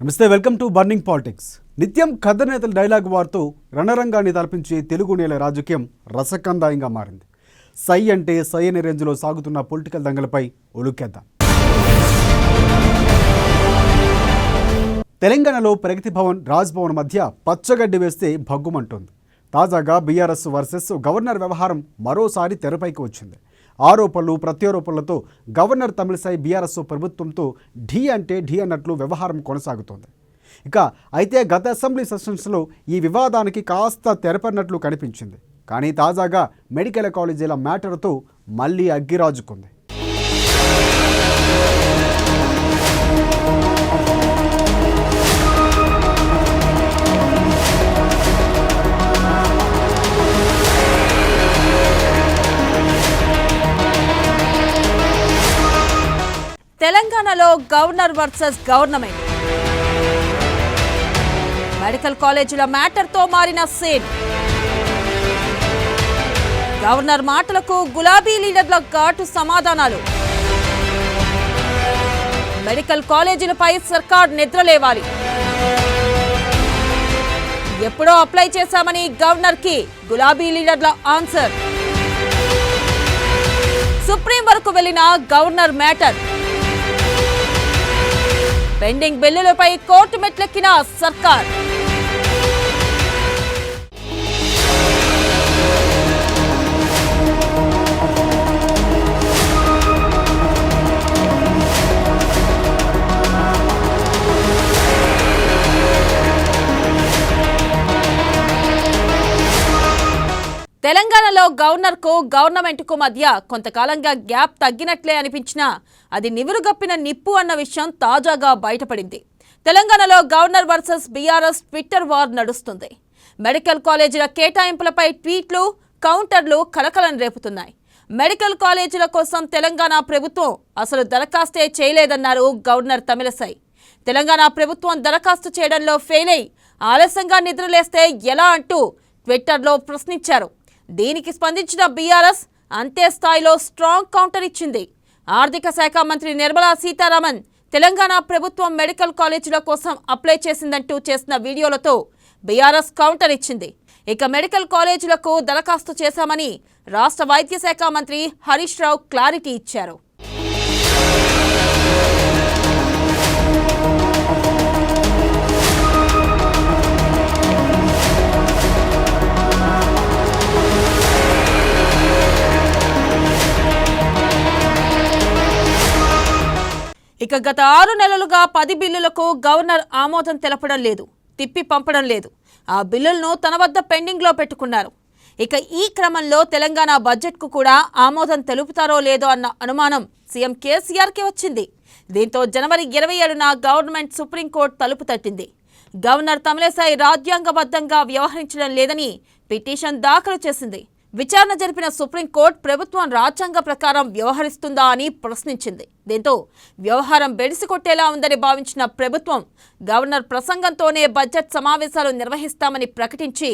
నమస్తే, welcome to burning politics. నిత్యం కథనేతల dialogue వార్తో రణరంగాన్ని తలపించే తెలుగు నేల రాజకీయం రసకందాయంగా మారింది. సై అంటే సై అనే రేంజ్లో సాగుతున్న పొలిటికల్ దంగలపై ఒలుకేద్దాం. తెలంగాణలో ప్రగతి భవన్, రాజ్ భవన్ మధ్య పచ్చగడ్డి వేస్తే భగ్గుమంటోంది. తాజాగా బీఆర్ఎస్ వర్సెస్ గవర్నర్ వ్యవహారం మరోసారి తెరపైకి వచ్చింది. ఆరోపణలు ప్రత్యారోపణలతో గవర్నర్ తమిళిసై బీఆర్ఎస్ ప్రభుత్వంతో ఢీ అంటే ఢీ అన్నట్లు వ్యవహారం కొనసాగుతోంది. అయితే గత అసెంబ్లీ సెషన్స్లో ఈ వివాదానికి కాస్త తెరపడినట్లు కనిపించింది. కానీ తాజాగా మెడికల్ కాలేజీల మ్యాటర్తో మళ్ళీ అగ్గిరాజుకుంది. తెలంగాణలో గవర్నర్ వర్సెస్ గవర్నమెంట్, మెడికల్ కాలేజీల మ్యాటర్తో మారిన సీన్. గవర్నర్ మాటలకు గులాబీ లీడర్ల ఘాటు సమాధానాలు. మెడికల్ కాలేజీలపై సర్కార్ నిద్రలేవాలి. ఎప్పుడో అప్లై చేశామని గవర్నర్కి గులాబీ లీడర్ల ఆన్సర్. సుప్రీం వరకు వెళ్లిన గవర్నర్ మ్యాటర్. పెండింగ్ బిల్లులపై కోర్టు మెట్లెక్కిన సర్కార్. తెలంగాణలో గవర్నర్కు గవర్నమెంట్కు మధ్య కొంతకాలంగా గ్యాప్ తగ్గినట్లే అనిపించినా అది నివురుగప్పిన నిప్పు అన్న విషయం తాజాగా బయటపడింది. తెలంగాణలో governor versus BRS Twitter war నడుస్తుంది. మెడికల్ కాలేజీల కేటాయింపులపై ట్వీట్లు, కౌంటర్లు కలకలం రేపుతున్నాయి. మెడికల్ కాలేజీల కోసం తెలంగాణ ప్రభుత్వం అసలు దరఖాస్తే చేయలేదన్నారు గవర్నర్ తమిళిసై. తెలంగాణ ప్రభుత్వం దరఖాస్తు చేయడంలో ఫెయిల్ అయి ఆలస్యంగా నిద్రలేస్తే ఎలా అంటూ ట్విట్టర్లో ప్రశ్నించారు. దీనికి స్పందించిన బీఆర్ఎస్ అంతే స్థాయిలో స్ట్రాంగ్ కౌంటర్ ఇచ్చింది. ఆర్థిక శాఖ మంత్రి నిర్మలా సీతారామన్ తెలంగాణ ప్రభుత్వం మెడికల్ కాలేజీల కోసం అప్లై చేసిందంటూ చేసిన వీడియోలతో బీఆర్ఎస్ కౌంటర్ ఇచ్చింది. ఇక మెడికల్ కాలేజీలకు దరఖాస్తు చేశామని రాష్ట్ర వైద్య శాఖ మంత్రి హరీష్ రావు క్లారిటీ ఇచ్చారు. ఇక గత 6 నెలలుగా 10 బిల్లులకు గవర్నర్ ఆమోదం తెలపడం లేదు, తిప్పి పంపడం లేదు. ఆ బిల్లులను తన వద్ద పెండింగ్లో పెట్టుకున్నారు. ఇక ఈ క్రమంలో తెలంగాణ బడ్జెట్కు కూడా ఆమోదం తెలుపుతారో లేదో అన్న అనుమానం సీఎం కేసీఆర్కి వచ్చింది. దీంతో జనవరి 27న గవర్నమెంట్ సుప్రీంకోర్టు తలుపు తట్టింది. గవర్నర్ తమిళిసై రాజ్యాంగబద్ధంగా వ్యవహరించడం లేదని పిటిషన్ దాఖలు చేసింది. విచారణ జరిపిన సుప్రీంకోర్టు ప్రభుత్వం రాజ్యాంగ ప్రకారం వ్యవహరిస్తుందా అని ప్రశ్నించింది. దీంతో వ్యవహారం బెడిసికొట్టేలా ఉందని భావించిన ప్రభుత్వం గవర్నర్ ప్రసంగంతోనే బడ్జెట్ సమావేశాలు నిర్వహిస్తామని ప్రకటించి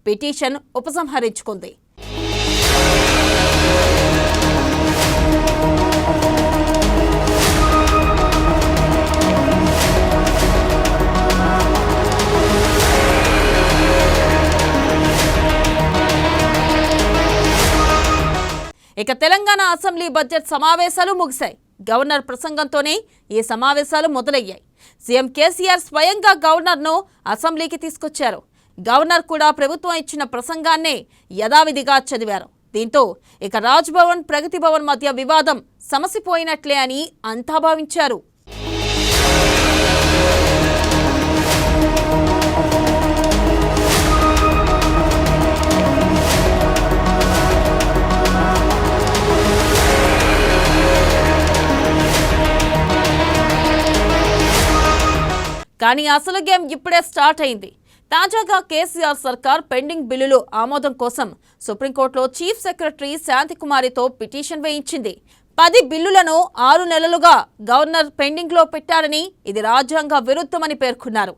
పిటిషన్ ఉపసంహరించుకుంది. ఇక తెలంగాణ అసెంబ్లీ బడ్జెట్ సమావేశాలు ముగిశాయి. గవర్నర్ ప్రసంగంతోనే ఈ సమావేశాలు మొదలయ్యాయి. సీఎం కేసీఆర్ స్వయంగా గవర్నర్ను అసెంబ్లీకి తీసుకొచ్చారు. గవర్నర్ కూడా ప్రభుత్వం ఇచ్చిన ప్రసంగాన్నే యథావిధిగా చదివారు. దీంతో ఇక రాజ్ భవన్, ప్రగతి భవన్ మధ్య వివాదం సమసిపోయినట్లే అని అంతా భావించారు. కానీ అసలు గేమ్ ఇప్పుడే స్టార్ట్ అయింది. తాజాగా కేసీఆర్ సర్కార్ పెండింగ్ బిల్లులు ఆమోదం కోసం సుప్రీంకోర్టులో చీఫ్ సెక్రటరీ శాంతికుమారితో పిటిషన్ వేయించింది. 10 బిల్లులను 6 నెలలుగా గవర్నర్ పెండింగ్లో పెట్టారని, ఇది రాజ్యాంగ విరుద్ధమని పేర్కొన్నారు.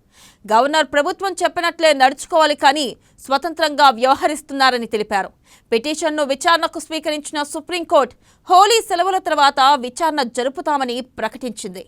గవర్నర్ ప్రభుత్వం చెప్పినట్లే నడుచుకోవాలి, కానీ స్వతంత్రంగా వ్యవహరిస్తున్నారని తెలిపారు. పిటిషన్ను విచారణకు స్వీకరించిన సుప్రీంకోర్టు హోలీ సెలవుల తర్వాత విచారణ జరుపుతామని ప్రకటించింది.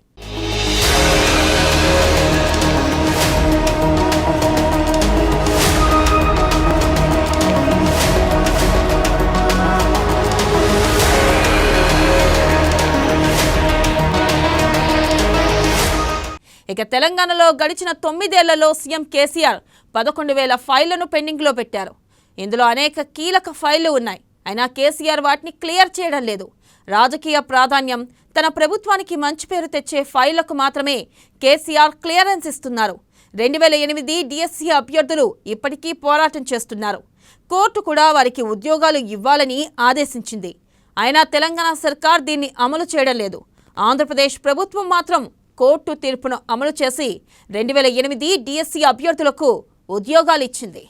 ఇక తెలంగాణలో గడిచిన 9 ఏళ్లలో సీఎం కేసీఆర్ 11,000 ఫైళ్లను పెండింగ్లో పెట్టారు. ఇందులో అనేక కీలక ఫైళ్లు ఉన్నాయి. అయినా కేసీఆర్ వాటిని క్లియర్ చేయడం లేదు. రాజకీయ ప్రాధాన్యం, తన ప్రభుత్వానికి మంచి పేరు తెచ్చే ఫైళ్లకు మాత్రమే కేసీఆర్ క్లియరెన్స్ ఇస్తున్నారు. 2008 డిఎస్సీ అభ్యర్థులు ఇప్పటికీ పోరాటం చేస్తున్నారు. కోర్టు కూడా వారికి ఉద్యోగాలు ఇవ్వాలని ఆదేశించింది. అయినా తెలంగాణ సర్కార్ దీన్ని అమలు చేయడం లేదు. ఆంధ్రప్రదేశ్ ప్రభుత్వం మాత్రం కోర్టు తీర్పును అమలు చేసి 2008 డిఎస్సీ అభ్యర్థులకు ఉద్యోగాలు ఇచ్చింది.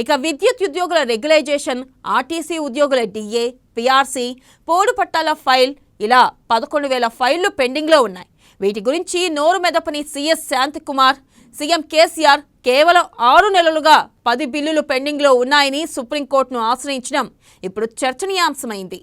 ఇక విద్యుత్ ఉద్యోగుల రెగ్యులైజేషన్, ఆర్టీసీ ఉద్యోగుల డిఏ, పీఆర్సీ, పోడు పట్టాల ఫైల్ ఇలా 11,000 ఫైళ్లు పెండింగ్లో ఉన్నాయి. వీటి గురించి నోరు మెదపని సీఎస్ శాంతికుమార్, సీఎం కేసీఆర్ కేవలం 6 నెలలుగా 10 బిల్లులు పెండింగ్లో ఉన్నాయని సుప్రీంకోర్టును ఆశ్రయించడం ఇప్పుడు చర్చనీయాంశమైంది.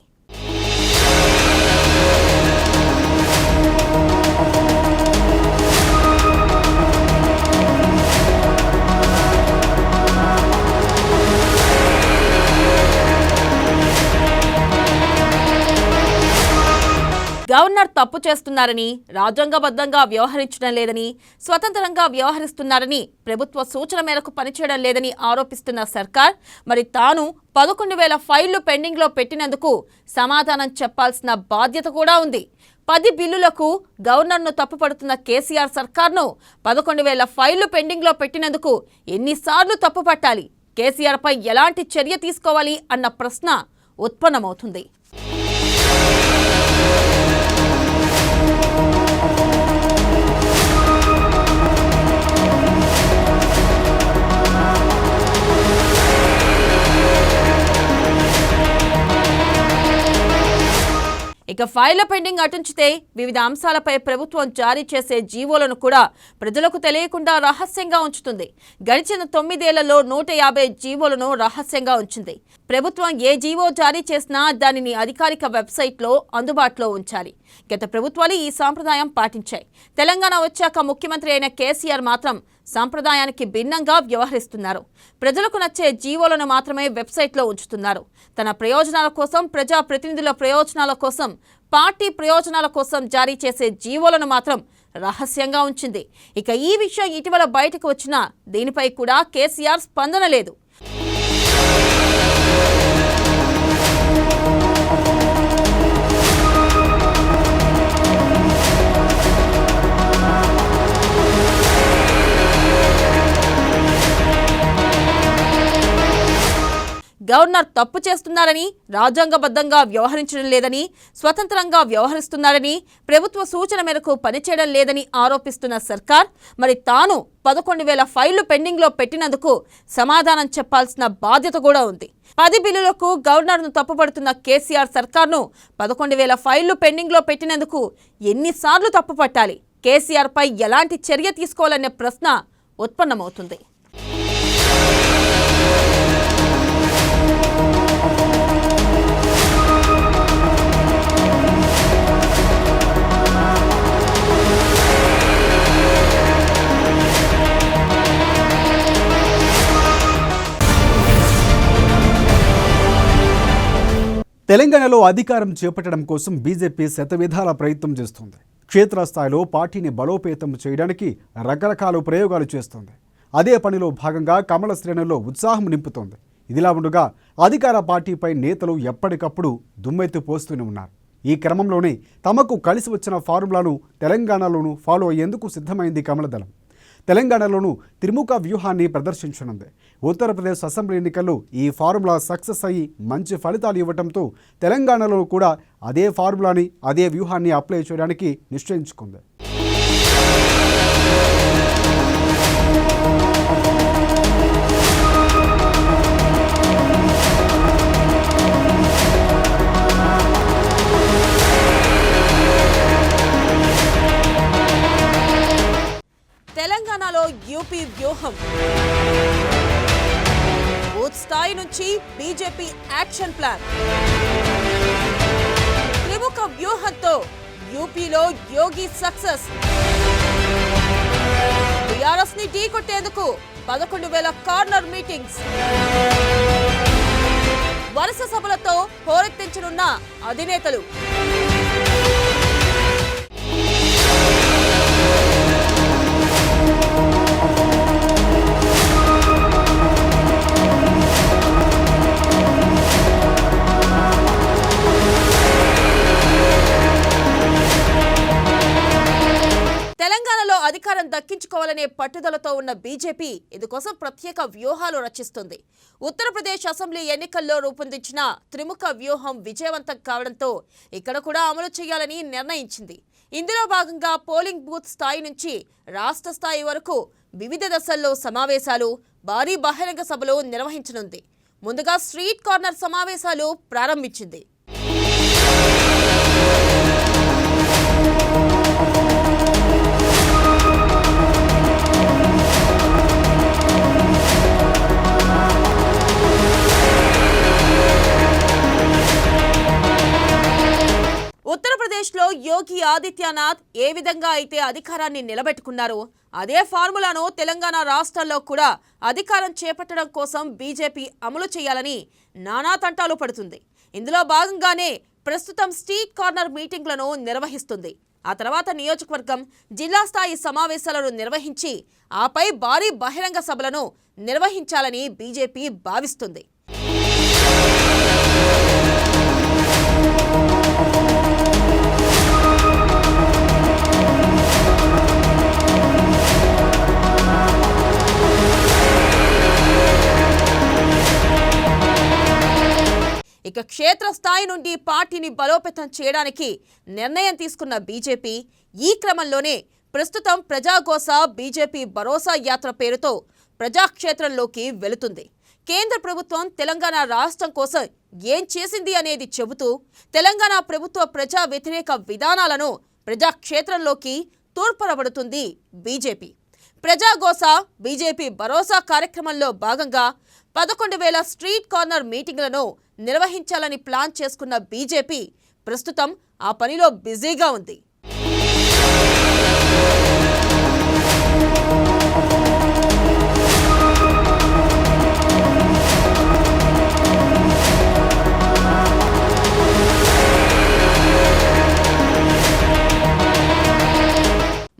గవర్నర్ తప్పు చేస్తున్నారని, రాజ్యాంగబద్ధంగా వ్యవహరించడం లేదని, స్వతంత్రంగా వ్యవహరిస్తున్నారని, ప్రభుత్వ సూచన మేరకు పనిచేయడం లేదని ఆరోపిస్తున్న సర్కార్ మరి తాను 11,000 ఫైళ్లు పెండింగ్లో పెట్టినందుకు సమాధానం చెప్పాల్సిన బాధ్యత కూడా ఉంది. 10 బిల్లులకు గవర్నర్ను తప్పుపడుతున్న కేసీఆర్ సర్కార్ను 11,000 ఫైళ్లు పెండింగ్లో పెట్టినందుకు ఎన్నిసార్లు తప్పుపట్టాలి? కేసీఆర్పై ఎలాంటి చర్య తీసుకోవాలి అన్న ప్రశ్న ఉత్పన్నమవుతుంది. ఇక ఫైళ్ల పెండింగ్ అటుంచితే వివిధ అంశాలపై ప్రభుత్వం జారీ చేసే జీవోలను కూడా ప్రజలకు తెలియకుండా రహస్యంగా ఉంచుతుంది. గడిచిన 9 ఏళ్లలో 150 జీవోలను రహస్యంగా ఉంచింది. ప్రభుత్వం ఏ జీవో జారీ చేసినా దానిని అధికారిక వెబ్సైట్లో అందుబాటులో ఉంచాలి. గత ప్రభుత్వాలు ఈ సాంప్రదాయం పాటించాయి. తెలంగాణ వచ్చాక ముఖ్యమంత్రి అయిన కేసీఆర్ మాత్రం సాంప్రదాయానికి భిన్నంగా వ్యవహరిస్తున్నారు. ప్రజలకు నచ్చే జీవోలను మాత్రమే వెబ్సైట్లో ఉంచుతున్నారు. తన ప్రయోజనాల కోసం, ప్రజా ప్రతినిధుల ప్రయోజనాల కోసం, పార్టీ ప్రయోజనాల కోసం జారీ చేసే జీవోలను మాత్రం రహస్యంగా ఉంచింది. ఇక ఈ విషయం ఇటీవల బయటకు వచ్చినా దీనిపై కూడా కేసీఆర్ స్పందన లేదు. గవర్నర్ తప్పు చేస్తున్నారని, రాజ్యాంగబద్ధంగా వ్యవహరించడం లేదని, స్వతంత్రంగా వ్యవహరిస్తున్నారని, ప్రభుత్వ సూచన మేరకు పనిచేయడం లేదని ఆరోపిస్తున్న సర్కార్ మరి తాను 11,000 ఫైళ్లు పెండింగ్లో పెట్టినందుకు సమాధానం చెప్పాల్సిన బాధ్యత కూడా ఉంది. 10 బిల్లులకు గవర్నర్ను తప్పుపడుతున్న కేసీఆర్ సర్కార్ను 11,000 ఫైళ్లు పెండింగ్లో పెట్టినందుకు ఎన్నిసార్లు తప్పుపట్టాలి? కేసీఆర్పై ఎలాంటి చర్య తీసుకోవాలనే ప్రశ్న ఉత్పన్నమవుతుంది. తెలంగాణలో అధికారం చేపట్టడం కోసం బీజేపీ శతవిధాల ప్రయత్నం చేస్తుంది. క్షేత్రస్థాయిలో పార్టీని బలోపేతం చేయడానికి రకరకాల ప్రయోగాలు చేస్తుంది. అదే పనిలో భాగంగా కమల శ్రేణుల్లో ఉత్సాహం నింపుతోంది. ఇదిలా ఉండగా అధికార పార్టీపై నేతలు ఎప్పటికప్పుడు దుమ్మెత్తి పోస్తూనే ఉన్నారు. ఈ క్రమంలోనే తమకు కలిసి వచ్చిన ఫార్ములాను తెలంగాణలోనూ ఫాలో అయ్యేందుకు సిద్ధమైంది కమలదళం. తెలంగాణలోనూ త్రిముఖ వ్యూహాన్ని ప్రదర్శించనుంది. ఉత్తరప్రదేశ్ అసెంబ్లీ ఎన్నికల్లో ఈ ఫార్ములా సక్సెస్ అయ్యి మంచి ఫలితాలు ఇవ్వడంతో తెలంగాణలో కూడా అదే ఫార్ములాని, అదే వ్యూహాన్ని అప్లై చేయడానికి నిశ్చయించుకుంది. తెలంగాణలో యూపీ వ్యూహం, బూత్ స్థాయి నుంచి బీజేపీ యాక్షన్ ప్లాన్. త్రిముఖ వ్యూహంతో యూపీలో యోగి సక్సెస్. టీఆర్ఎస్ ని ఢీ కొట్టేందుకు 11,000 కార్నర్ మీటింగ్స్. వరుస సభలతో హోరెత్తించనున్న అధినేతలు. తెలంగాణలో అధికారం దక్కించుకోవాలనే పట్టుదలతో ఉన్న బీజేపీ ఇందుకోసం ప్రత్యేక వ్యూహాలు రచిస్తుంది. ఉత్తరప్రదేశ్ అసెంబ్లీ ఎన్నికల్లో రూపొందించిన త్రిముఖ వ్యూహం విజయవంతం కావడంతో ఇక్కడ కూడా అమలు చేయాలని నిర్ణయించింది. ఇందులో భాగంగా పోలింగ్ బూత్ స్థాయి నుంచి రాష్ట్ర స్థాయి వరకు వివిధ దశల్లో సమావేశాలు, భారీ బహిరంగ సభలు నిర్వహించనుంది. ముందుగా స్ట్రీట్ కార్నర్ సమావేశాలు ప్రారంభించింది. ఉత్తరప్రదేశ్లో యోగి ఆదిత్యనాథ్ ఏ విధంగా అయితే అధికారాన్ని నిలబెట్టుకున్నారో అదే ఫార్ములాను తెలంగాణ రాష్ట్రాల్లో కూడా అధికారం చేపట్టడం కోసం బీజేపీ అమలు చేయాలని నానా తంటాలు పడుతుంది. ఇందులో భాగంగానే ప్రస్తుతం స్ట్రీట్ కార్నర్ మీటింగ్లను నిర్వహిస్తుంది. ఆ తర్వాత నియోజకవర్గం, జిల్లా స్థాయి సమావేశాలను నిర్వహించి ఆపై భారీ బహిరంగ సభలను నిర్వహించాలని బీజేపీ భావిస్తుంది. ఇక క్షేత్రస్థాయి నుండి పార్టీని బలోపేతం చేయడానికి నిర్ణయం తీసుకున్న బీజేపీ ఈ క్రమంలోనే ప్రస్తుతం ప్రజాగోస బీజేపీ భరోసా యాత్ర పేరుతో ప్రజాక్షేత్రంలోకి వెళుతుంది. కేంద్ర ప్రభుత్వం తెలంగాణ రాష్ట్రం కోసం ఏం చేసింది అనేది చెబుతూ తెలంగాణ ప్రభుత్వ ప్రజా వ్యతిరేక విధానాలను ప్రజాక్షేత్రంలోకి తూర్పరబడుతుంది బీజేపీ. ప్రజాగోస బీజేపీ భరోసా కార్యక్రమంలో భాగంగా 11,000 స్ట్రీట్ కార్నర్ మీటింగ్లను నిర్వహించాలని ప్లాన్ చేసుకున్న బీజేపీ ప్రస్తుతం ఆ పనిలో బిజీగా ఉంది.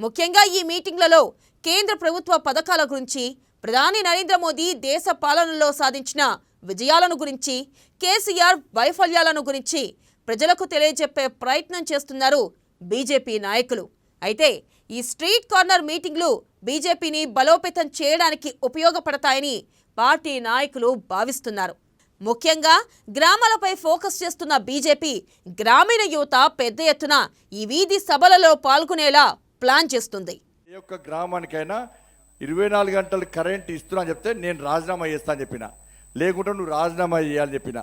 ముఖ్యంగా ఈ మీటింగ్లలో కేంద్ర ప్రభుత్వ పథకాల గురించి, ప్రధాని నరేంద్ర మోదీ దేశ పాలనలో సాధించిన విజయాలను గురించి, కేసీఆర్ వైఫల్యాలను గురించి ప్రజలకు తెలియజెప్పే ప్రయత్నం చేస్తున్నారు బీజేపీ నాయకులు. అయితే ఈ స్ట్రీట్ కార్నర్ మీటింగ్లు బీజేపీని బలోపేతం చేయడానికి ఉపయోగపడతాయని పార్టీ నాయకులు భావిస్తున్నారు. ముఖ్యంగా గ్రామాలపై ఫోకస్ చేస్తున్న బీజేపీ గ్రామీణ యువత పెద్ద ఎత్తున ఈ వీధి సభలలో పాల్గొనేలా ప్లాన్ చేస్తుంది. ఏ ఒక్క గ్రామానికైనా 24 గంటలు కరెంట్ ఇస్తున్నా అని చెప్తే నేను రాజీనామా చేస్తా అని చెప్పిన, లేకుంటే నువ్వు రాజీనామా చేయాలని చెప్పిన.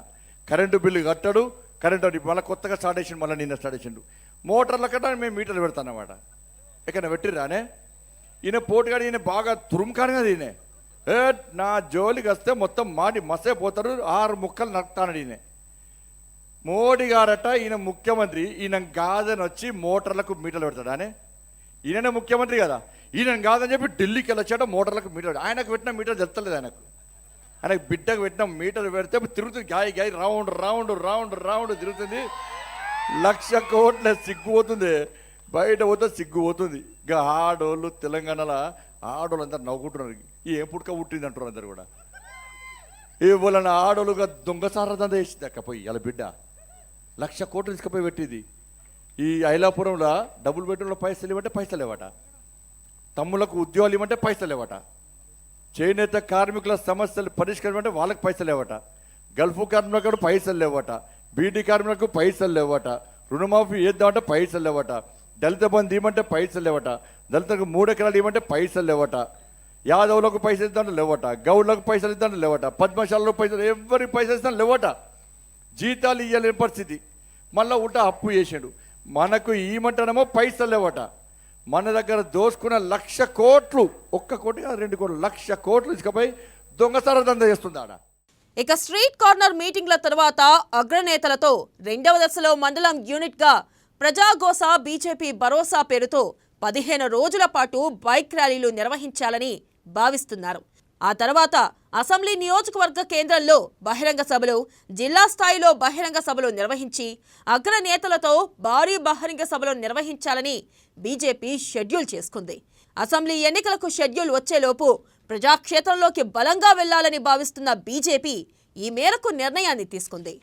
కరెంటు బిల్లు కట్టడు, కరెంటు మళ్ళీ కొత్తగా స్టార్ట్ చేసిండు, మళ్ళీ నిన్న స్టార్ట్ చేసిండు. మోటార్ల కట్ట మేము మీటర్లు పెడతాం అన్నమాట. ఎక్కడ పెట్టిరానే ఈయన పోటుగాడు, ఈయన బాగా తురుముకాను కదా ఈయన. నా జోలికి వస్తే మొత్తం మాటి మసే పోతారు, 6 ముక్కలు నరుకుతాడు ఈయన. మోడీ గారట ఈయన ముఖ్యమంత్రి, ఈయన కాదని వచ్చి మోటార్లకు మీటర్లు పెడతాడు అనే. ఈయననే ముఖ్యమంత్రి కదా, ఈయన కాదని చెప్పి ఢిల్లీకి వెళ్ళొచ్చాట మోటార్లకు మీటర్. ఆయనకు పెట్టిన మీటర్ తెలుస్తలేదు, ఆయనకు బిడ్డకు పెట్టిన మీటర్ పెడితే తిరుగుతుంది, గాయ గాయ రౌండ్ రౌండ్ రౌండ్ రౌండ్ తిరుగుతుంది. 1,00,000 కోట్ల సిగ్గు పోతుంది, బయట పోతే సిగ్గు పోతుంది. ఇక ఆడోళ్ళు తెలంగాణలో ఆడోళ్ళు అందరు నవ్వుకుంటున్నారు, ఏం పుట్టుక పుట్టింది అంటారు అందరు కూడా. ఇవ్వాలన్న ఆడోళ్ళుగా దొంగసారదంతా వేసింది అక్కపోయి ఇలా బిడ్డ 1,00,000 కోట్లు తీసుకుపోయి పెట్టింది. ఈ ఐలాపురంలో డబుల్ బెడ్రూమ్లో పైసలు ఇవ్వంటే పైసలు లేవట, తమ్ములకు ఉద్యోగాలు ఇవ్వమంటే పైసలు లేవట, చేనేత కార్మికుల సమస్యలు పరిష్కరించమంటే వాళ్ళకి పైసలు లేవట, గల్ఫ్ కార్మికులకు పైసలు లేవట, బీడీ కార్మికులకు పైసలు లేవట, రుణమాఫీ చేద్దామంటే పైసలు లేవట, దళిత బంధు ఇవ్వమంటే పైసలు లేవట, దళితులకు 3 ఎకరాలు ఇవ్వమంటే పైసలు లేవట, యాదవులకు పైసలు ఇద్దామంటే లేవట, గౌడ్లకు పైసలు ఇద్దామంటే లేవట, పద్మశాలకు పైసలు, ఎవరికి పైసలు ఇస్తాను లేవట. జీతాలు ఇవ్వలేని పరిస్థితి, మళ్ళీ ఉల్టా అప్పు చేసాడు. మనకు ఈమంటనేమో పైసలు లేవట. మన దగ్గర దోసుకున్న 1,00,000 కోట్లు, 1 కోటి 2 కోట్లు, 1,00,000 కోట్లు తీసుకుపోయి దొంగసార దందా చేస్తుందాడ. ఇక స్ట్రీట్ కార్నర్ మీటింగ్ల తర్వాత అగ్రనేతలతో 2వ దశలో మండలం యూనిట్గా ప్రజాగోస బీజేపీ భరోసా పేరుతో 15 రోజుల పాటు బైక్ ర్యాలీలు నిర్వహించాలని భావిస్తున్నారు. ఆ తర్వాత అసెంబ్లీ నియోజకవర్గ కేంద్రంలో బహిరంగ సభలు, జిల్లా స్థాయిలో బహిరంగ సభలు నిర్వహించి అగ్రనేతలతో భారీ బహిరంగ సభలు నిర్వహించాలని బీజేపీ షెడ్యూల్ చేసుకుంది. అసెంబ్లీ ఎన్నికలకు షెడ్యూల్ వచ్చేలోపు ప్రజాక్షేత్రంలోకి బలంగా వెళ్లాలని భావిస్తున్న బీజేపీ ఈ మేరకు నిర్ణయాన్ని తీసుకుంది.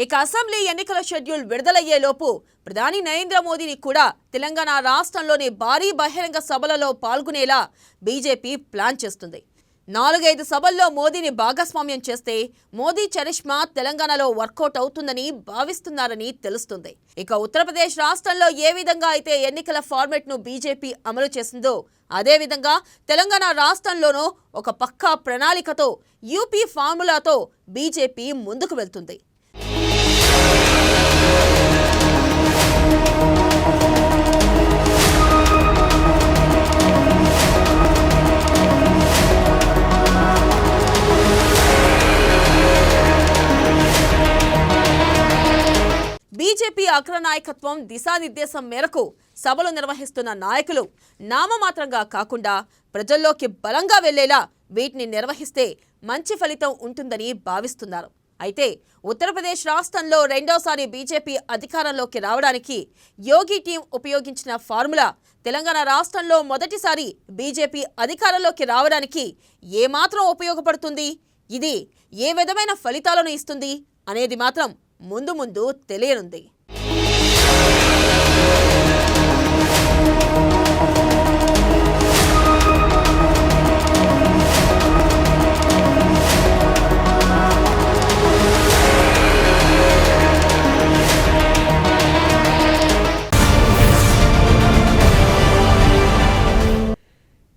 ఇక అసెంబ్లీ ఎన్నికల షెడ్యూల్ విడుదలయ్యేలోపు ప్రధాని నరేంద్ర మోదీని కూడా తెలంగాణ రాష్ట్రంలోని భారీ బహిరంగ సభలలో పాల్గొనేలా బీజేపీ ప్లాన్ చేస్తుంది. 4-5 సభల్లో మోదీని భాగస్వామ్యం చేస్తే మోదీ చరిష్మా తెలంగాణలో వర్కౌట్ అవుతుందని భావిస్తున్నారని తెలుస్తుంది. ఇక ఉత్తరప్రదేశ్ రాష్ట్రంలో ఏ విధంగా అయితే ఎన్నికల ఫార్మెట్ ను బీజేపీ అమలు చేసిందో అదేవిధంగా తెలంగాణ రాష్ట్రంలోనూ ఒక పక్కా ప్రణాళికతో యూపీ ఫార్ములాతో బీజేపీ ముందుకు వెళ్తుంది. బీజేపీ అగ్రనాయకత్వం దిశానిర్దేశం మేరకు సభలు నిర్వహిస్తున్న నాయకులు నామమాత్రంగా కాకుండా ప్రజల్లోకి బలంగా వెళ్లేలా వీటిని నిర్వహిస్తే మంచి ఫలితం ఉంటుందని భావిస్తున్నారు. అయితే ఉత్తరప్రదేశ్ రాష్ట్రంలో రెండోసారి బీజేపీ అధికారంలోకి రావడానికి యోగి టీం ఉపయోగించిన ఫార్ములా తెలంగాణ రాష్ట్రంలో మొదటిసారి బీజేపీ అధికారంలోకి రావడానికి ఏమాత్రం ఉపయోగపడుతుంది, ఇది ఏ విధమైన ఫలితాలను ఇస్తుంది అనేది మాత్రం ముందు ముందు తెలియనుంది.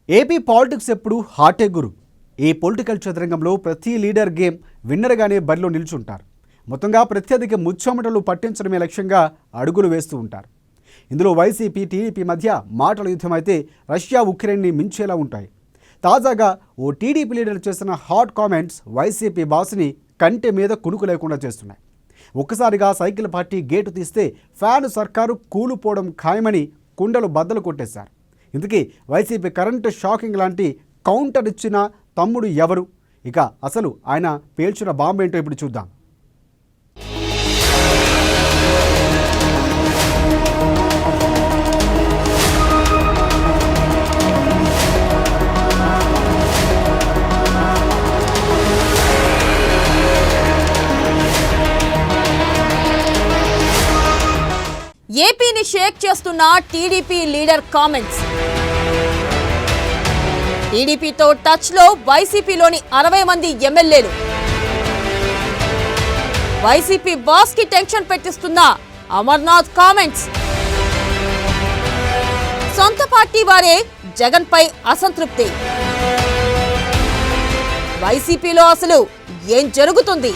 ఏపీ పాలిటిక్స్ ఎప్పుడు హాటే గురు. ఈ పొలిటికల్ చదరంగంలో ప్రతి లీడర్ గేమ్ విన్నర్గానే బరిలో నిల్చుంటారు. మొత్తంగా ప్రత్యర్థికి ముచ్చెమటలు పట్టించడమే లక్ష్యంగా అడుగులు వేస్తూ ఉంటారు. ఇందులో వైసీపీ, టీడీపీ మధ్య మాటల యుద్ధం అయితే రష్యా, ఉక్రెయిన్ని మించేలా ఉంటాయి. తాజాగా ఓ టీడీపీ లీడర్ చేసిన హాట్ కామెంట్స్ వైసీపీ బాస్ని కంటి మీద కునుకు లేకుండా చేస్తున్నాయి. ఒక్కసారిగా సైకిల్ పార్టీ గేటు తీస్తే ఫ్యాను సర్కారు కూలిపోవడం ఖాయమని కుండలు బద్దలు కొట్టేశారు. ఇందుకీ వైసీపీ కరెంటు షాకింగ్ లాంటి కౌంటర్ ఇచ్చిన తమ్ముడు ఎవరు? ఇక అసలు ఆయన పేల్చిన బాంబు ఏంటో ఇప్పుడు చూద్దాం. ఏపీని షేక్ చేస్తున్న టీడీపీ లీడర్ కామెంట్స్. టీడీపీతో టచ్లో వైసీపీలోని 60 మంది ఎమ్మెల్యేలు. వైసీపీ బాస్ కి టెన్షన్ పెట్టిస్తున్న అమర్నాథ్ కామెంట్స్. సొంత పార్టీ వారే జగన్ పై అసంతృప్తి. వైసీపీలో అసలు ఏం జరుగుతుంది?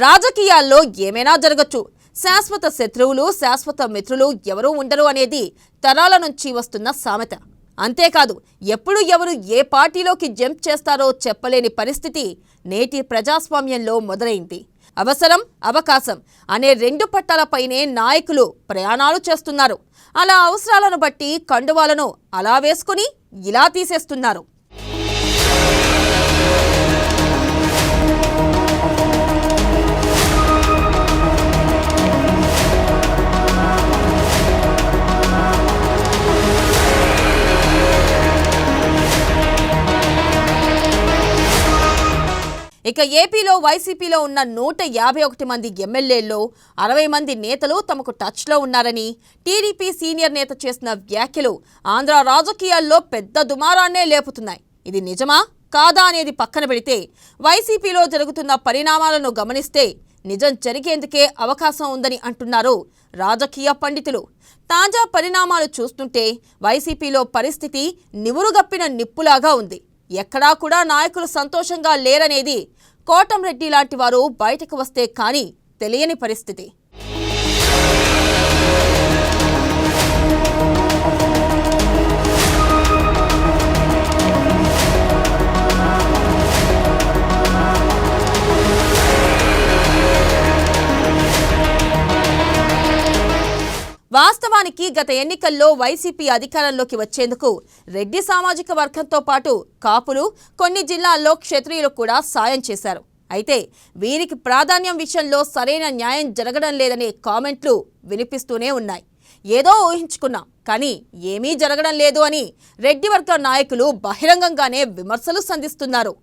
రాజకీయాల్లో ఏమైనా జరగచ్చు. శాశ్వత శత్రువులు, శాశ్వత మిత్రులు ఎవరూ ఉండరు అనేది తరాల నుంచి వస్తున్న సామెత. అంతేకాదు, ఎప్పుడు ఎవరు ఏ పార్టీలోకి జంప్ చేస్తారో చెప్పలేని పరిస్థితి నేటి ప్రజాస్వామ్యంలో మొదలైంది. అవసరం, అవకాశం అనే 2 పట్టాలపైనే నాయకులు ప్రయాణాలు చేస్తున్నారు. అలా అవసరాలను బట్టి కండువాలను అలా వేసుకుని ఇలా తీసేస్తున్నారు. ఇక ఏపీలో వైసీపీలో ఉన్న 151 మంది ఎమ్మెల్యేల్లో 60 మంది నేతలు తమకు టచ్లో ఉన్నారని టీడీపీ సీనియర్ నేత చేసిన వ్యాఖ్యలు ఆంధ్ర రాజకీయాల్లో పెద్ద దుమారాన్నే లేపుతున్నాయి. ఇది నిజమా కాదా అనేది పక్కన పెడితే వైసీపీలో జరుగుతున్న పరిణామాలను గమనిస్తే నిజం జరిగేందుకే అవకాశం ఉందని అంటున్నారు రాజకీయ పండితులు. తాజా పరిణామాలు చూస్తుంటే వైసీపీలో పరిస్థితి నివురుగప్పిన నిప్పులాగా ఉంది. ఎక్కడా కూడా నాయకులు సంతోషంగా లేరనేది కోటంరెడ్డి లాంటి వారు బయటకు వస్తే కానీ తెలియని పరిస్థితి. వాస్తవానికి గత ఎన్నికల్లో వైసీపీ అధికారంలోకి వచ్చేందుకు రెడ్డి సామాజిక వర్గంతో పాటు కాపులు, కొన్ని జిల్లాల్లో క్షత్రియులు కూడా సాయం చేశారు. అయితే వీరికి ప్రాధాన్యం విషయంలో సరైన న్యాయం జరగడం లేదనే కామెంట్లు వినిపిస్తూనే ఉన్నాయి. ఏదో ఊహించుకున్నాం కానీ ఏమీ జరగడం లేదు అని రెడ్డి వర్గ నాయకులు బహిరంగంగానే విమర్శలు సంధిస్తున్నారు.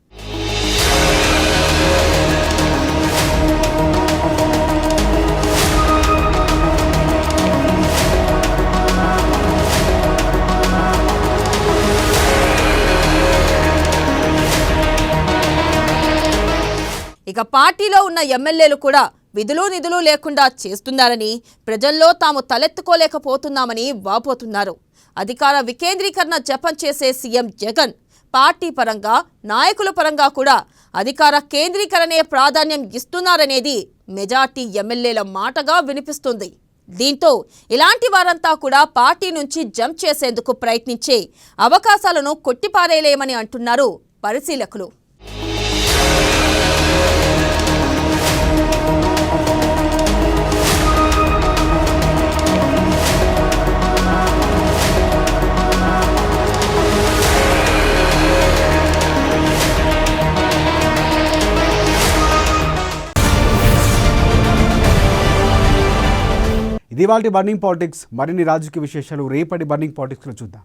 ఇక పార్టీలో ఉన్న ఎమ్మెల్యేలు కూడా విధులు నిధులు లేకుండా చేస్తున్నారని, ప్రజల్లో తాము తలెత్తుకోలేకపోతున్నామని వాపోతున్నారు. అధికార వికేంద్రీకరణ జపం చేసే సీఎం జగన్ పార్టీ పరంగా, నాయకుల పరంగా కూడా అధికార కేంద్రీకరణే ప్రాధాన్యం ఇస్తున్నారనేది మెజార్టీ ఎమ్మెల్యేల మాటగా వినిపిస్తుంది. దీంతో ఇలాంటి వారంతా కూడా పార్టీ నుంచి జంప్ చేసేందుకు ప్రయత్నించే అవకాశాలను కొట్టిపారేయలేమని అంటున్నారు పరిశీలకులు. ఇది వాళ్ళ బర్నింగ్ పాలిటిక్స్. మరిన్ని రాజకీయ విశేషాలు రేపటి బర్నింగ్ పాలిటిక్స్లో చూద్దాం.